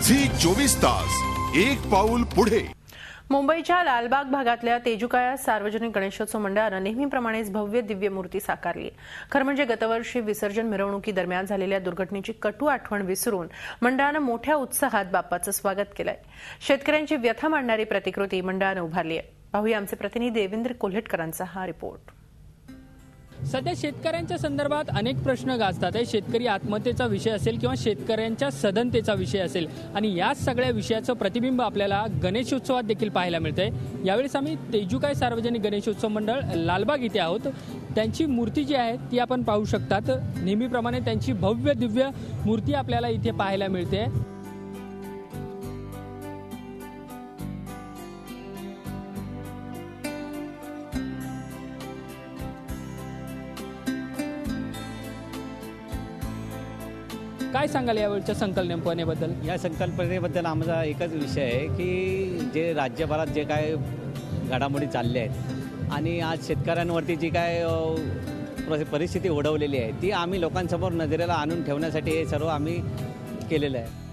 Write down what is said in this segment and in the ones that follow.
Zee 24 तास एक पाऊल पुढे। मुंबईच्या लालबाग भागातल्या तेजुकाया सार्वजनिक गणेशोत्सव मंडळानं नेहमीप्रमाणेच भव्य दिव्य मूर्ती साकारली। खरं म्हणजे गतवर्षी विसर्जन मिरवणुकीदरम्यान झालेल्या दुर्घटनेची कटू आठवण विसरून मंडळानं मोठ्या उत्साहात बाप्पाचं स्वागत केलंय। शेतकऱ्यांची व्यथा मांडणारी प्रतिकृती मंडळानं उभारली आहे। पाहूया आमचे प्रतिनिधी देवेंद्र कोल्हेटकरांचा हा रिपोर्ट। सध्या शेतकऱ्यांच्या संदर्भात अनेक प्रश्न गाजतात आहे। शेतकरी आत्महत्येचा विषय असेल किंवा शेतकऱ्यांच्या सदनतेचा विषय असेल आणि या सगळ्या विषयाचं प्रतिबिंब आपल्याला गणेशोत्सवात देखील पाहायला मिळतंय। यावेळेस आम्ही तेजुकाय सार्वजनिक गणेशोत्सव मंडळ लालबाग इथे आहोत। त्यांची मूर्ती जी आहे ती आपण पाहू शकतात। नेहमीप्रमाणे त्यांची भव्य दिव्य मूर्ती आपल्याला इथे पाहायला मिळते। काय सांगाल यावेळच्या संकल्पनेबद्दल? या संकल्पनेबद्दल आमचा एकच विषय आहे की जे राज्यभरात जे काय घडामोडी चालल्या आहेत आणि आज शेतकऱ्यांवरती जी काय परिस्थिती ओढवलेली आहे ती आम्ही लोकांसमोर नजरेला आणून ठेवण्यासाठी हे सर्व आम्ही केलेलं आहे।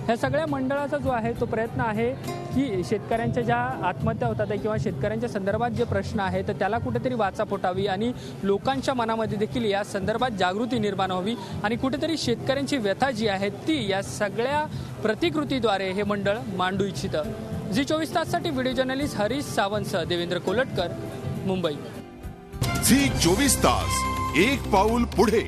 ह्या सगळ्या मंडळाचा जो आहे तो प्रयत्न आहे की शेतकऱ्यांच्या ज्या आत्महत्या होतात किंवा शेतकऱ्यांच्या संदर्भात जे प्रश्न आहेत तर त्याला कुठेतरी वाचा फुटावी आणि लोकांच्या मनामध्ये देखील या संदर्भात जागृती निर्माण व्हावी आणि कुठेतरी शेतकऱ्यांची व्यथा जी आहे ती या सगळ्या प्रतिकृतीद्वारे हे मंडळ मांडू इच्छितं। झी 24 ताससाठी व्हिडिओ जर्नलिस्ट हरीश सावंतसह देवेंद्र कोल्हेटकर, मुंबई। झी 24 तास एक पाऊल पुढे।